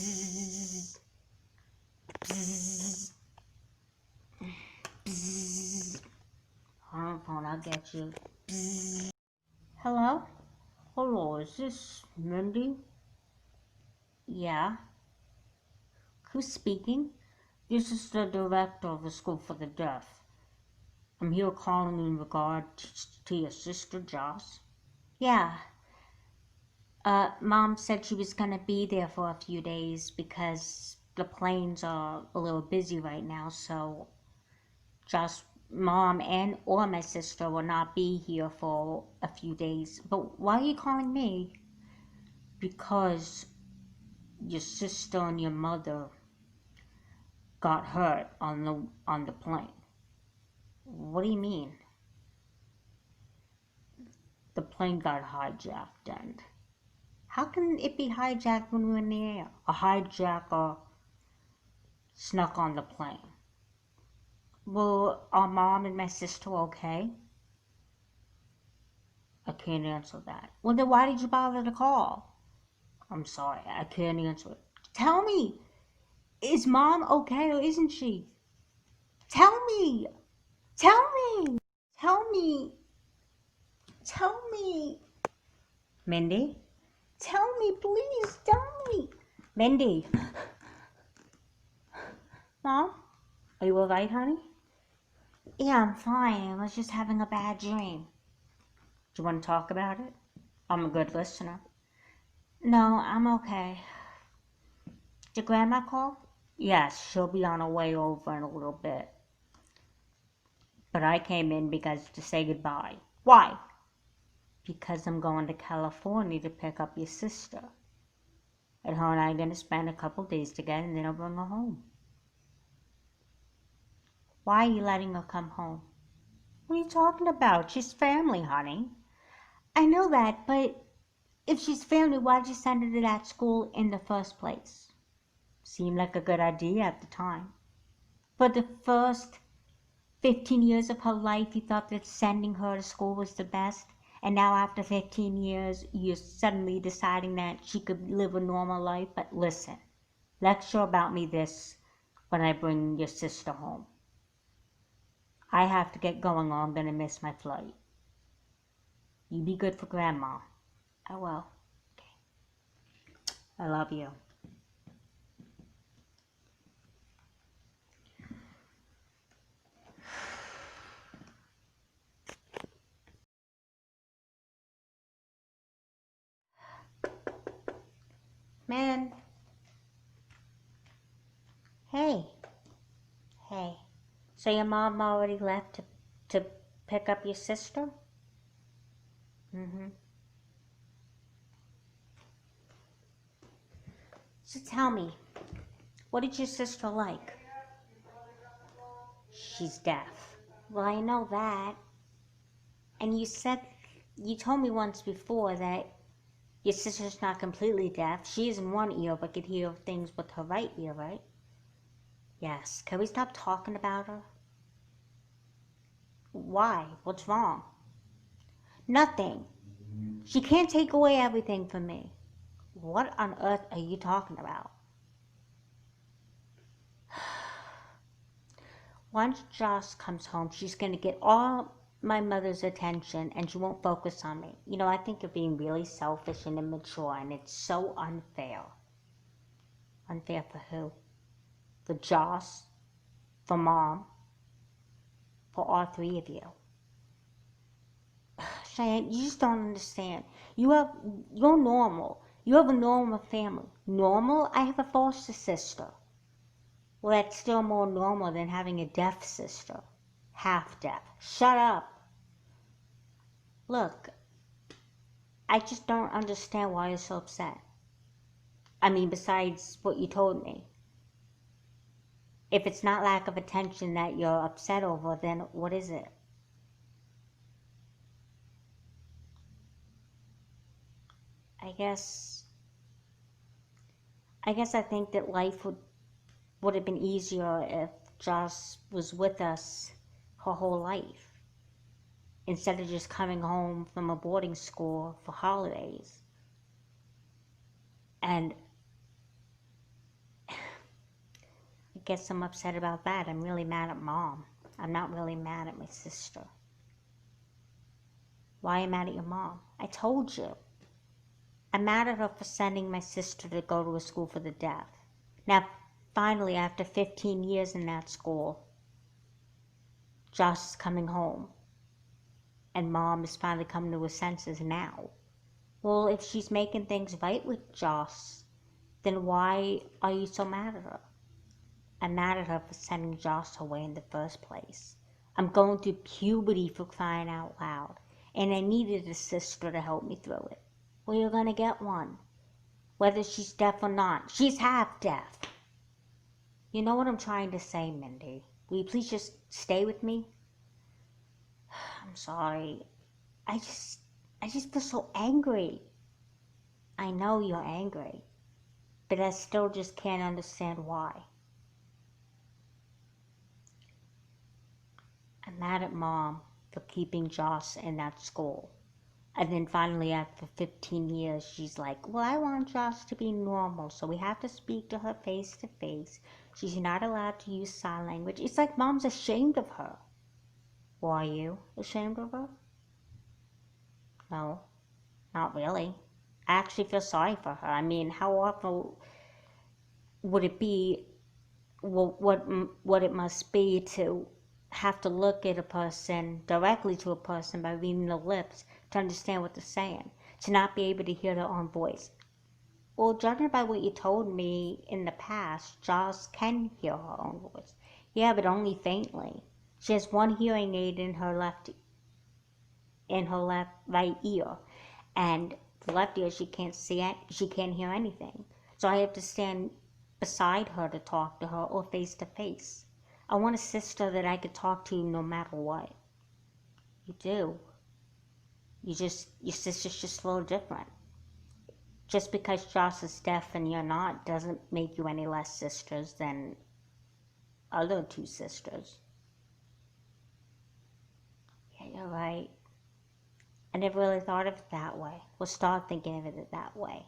Bzzz, bzzz, bzzz. Hold on, phone, I'll get you. Bzzz. Hello? Hello, is this Mindy? Yeah. Who's speaking? This is the director of the School for the Deaf. I'm here calling in regard to your sister, Joss. Yeah. Mom said she was gonna be there for a few days because the planes are a little busy right now, so Joss, Mom, and or my sister will not be here for a few days. But why are you calling me? Because your sister and your mother got hurt on the plane. What do you mean? The plane got hijacked, and how can it be hijacked when we're in the air? A hijacker snuck on the plane. Well, are Mom and my sister okay? I can't answer that. Well, then why did you bother to call? I'm sorry, I can't answer it. Tell me, is Mom okay or isn't she? Tell me! Tell me! Tell me! Tell me! Mindy? Tell me, please, tell me! Mindy! Mom? Are you alright, honey? Yeah, I'm fine. I was just having a bad dream. Do you want to talk about it? I'm a good listener. No, I'm okay. Did Grandma call? Yes, she'll be on her way over in a little bit. But I came in because to say goodbye. Why? Because I'm going to California to pick up your sister. And her and I are going to spend a couple days together and then I'll bring her home. Why are you letting her come home? What are you talking about? She's family, honey. I know that, but if she's family, why'd you send her to that school in the first place? Seemed like a good idea at the time. For the first 15 years of her life, you thought that sending her to school was the best, and now after 15 years, you're suddenly deciding that she could live a normal life. But listen, lecture about me this when I bring your sister home. I have to get going or I'm going to miss my flight. You be good for Grandma. I will. Okay. I love you. Man. Hey. Hey. So your mom already left to pick up your sister? Mm-hmm. So tell me, what did your sister like? She's deaf. Well, I know that. And you told me once before that your sister's not completely deaf. She is in one ear but could hear things with her right ear, right? Yes. Can we stop talking about her? Why? What's wrong? Nothing. She can't take away everything from me. What on earth are you talking about? Once Joss comes home, she's going to get all my mother's attention and she won't focus on me. You know, I think you're being really selfish and immature, and it's so unfair. Unfair for who? For Joss? For Mom? For all three of you? Cheyann, you just don't understand. You're normal. You have a normal family. Normal? I have a foster sister. Well, that's still more normal than having a deaf sister. Half deaf. Shut up. Look, I just don't understand why you're so upset. I mean, besides what you told me. If it's not lack of attention that you're upset over, then what is it? I guess I think that life would have been easier if Joss was with us her whole life, instead of just coming home from a boarding school for holidays. And guess I'm upset about that. I'm really mad at Mom. I'm not really mad at my sister. Why am I mad at your mom? I told you. I'm mad at her for sending my sister to go to a school for the deaf. Now, finally, after 15 years in that school, Josh is coming home. And Mom is finally coming to her senses now. Well, if she's making things right with Josh, then why are you so mad at her? I'm mad at her for sending Josh away in the first place. I'm going through puberty, for crying out loud, and I needed a sister to help me through it. Well, you're gonna get one. Whether she's deaf or not. She's half deaf. You know what I'm trying to say, Mindy. Will you please just stay with me? I'm sorry. I just feel so angry. I know you're angry, but I still just can't understand why. I'm mad at Mom for keeping Josh in that school. And then finally, after 15 years, she's like, well, I want Josh to be normal, so we have to speak to her face to face. She's not allowed to use sign language. It's like Mom's ashamed of her. Well, are you ashamed of her? No, not really. I actually feel sorry for her. I mean, how awful would it be, well, what it must be to have to look at a person, directly to a person by reading their lips to understand what they're saying, to not be able to hear their own voice. Well, judging by what you told me in the past, Joss can hear her own voice. Yeah, but only faintly. She has one hearing aid in her right ear, and the left ear she can't hear anything. So I have to stand beside her to talk to her, or face to face. I want a sister that I could talk to no matter what. You do. Your sister's just a little different. Just because Joss is deaf and you're not doesn't make you any less sisters than other two sisters. Yeah, you're right. I never really thought of it that way. Well, start thinking of it that way.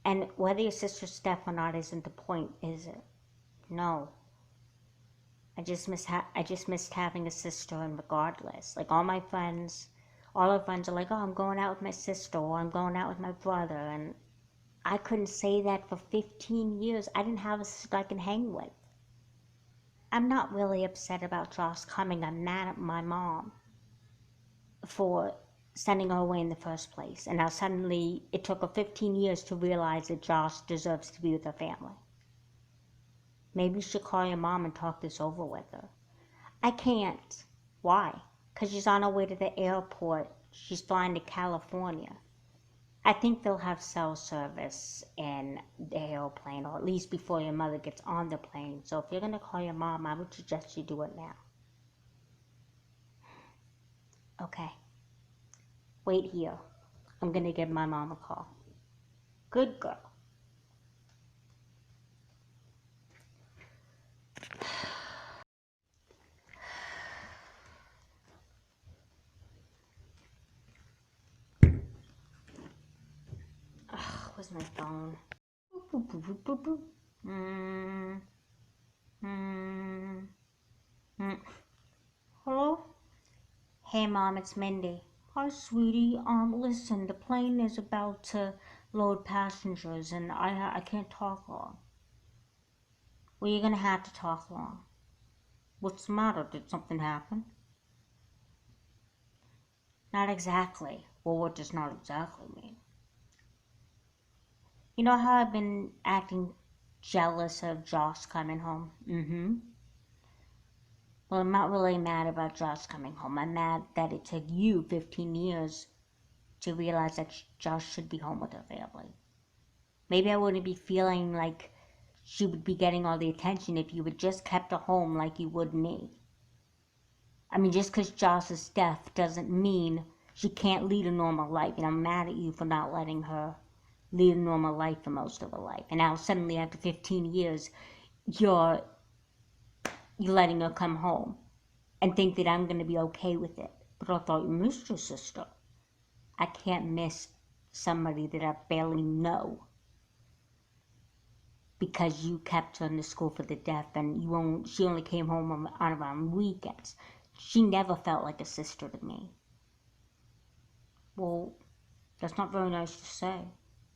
And whether your sister's deaf or not isn't the point, is it? No. I just missed having a sister, and regardless. Like all our friends are like, oh, I'm going out with my sister, or I'm going out with my brother, and I couldn't say that for 15 years. I didn't have a sister I can hang with. I'm not really upset about Josh coming. I'm mad at my mom for sending her away in the first place. And now suddenly it took her 15 years to realize that Josh deserves to be with her family. Maybe you should call your mom and talk this over with her. I can't. Why? Because she's on her way to the airport. She's flying to California. I think they'll have cell service in the airplane, or at least before your mother gets on the plane. So if you're going to call your mom, I would suggest you do it now. Okay. Wait here. I'm going to give my mom a call. Good girl. Where's my phone? Hello? Hey, Mom, it's Mindy. Hi, sweetie. Listen, the plane is about to load passengers, and I can't talk long. Well, you're gonna have to talk long. What's the matter? Did something happen? Not exactly. Well, what does not exactly mean? You know how I've been acting jealous of Josh coming home? Well, I'm not really mad about Josh coming home. I'm mad that it took you 15 years to realize that Josh should be home with her family. Maybe I wouldn't be feeling like she would be getting all the attention if you had just kept her home like you would me. I mean, just because Josh is deaf doesn't mean she can't lead a normal life. And I'm mad at you for not letting her lead a normal life for most of her life. And now suddenly after 15 years, you're letting her come home and think that I'm going to be okay with it. But I thought you missed your sister. I can't miss somebody that I barely know. because you kept her in the school for the deaf and she only came home on around weekends. She never felt like a sister to me. Well, that's not very nice to say,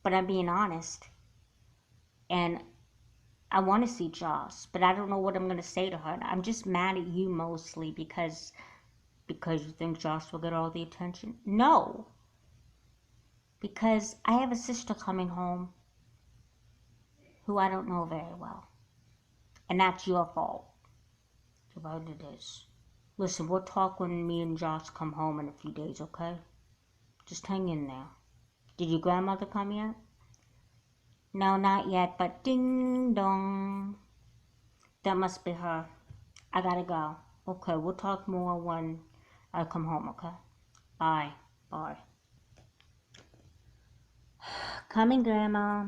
but I'm being honest. And I want to see Joss, but I don't know what I'm going to say to her. I'm just mad at you mostly because you think Joss will get all the attention. No, because I have a sister coming home who I don't know very well. And that's your fault. That's what it is. Listen, we'll talk when me and Josh come home in a few days, okay? Just hang in there. Did your grandmother come yet? No, not yet, but ding dong. That must be her. I gotta go. Okay, we'll talk more when I come home, okay? Bye. Bye. Coming, Grandma.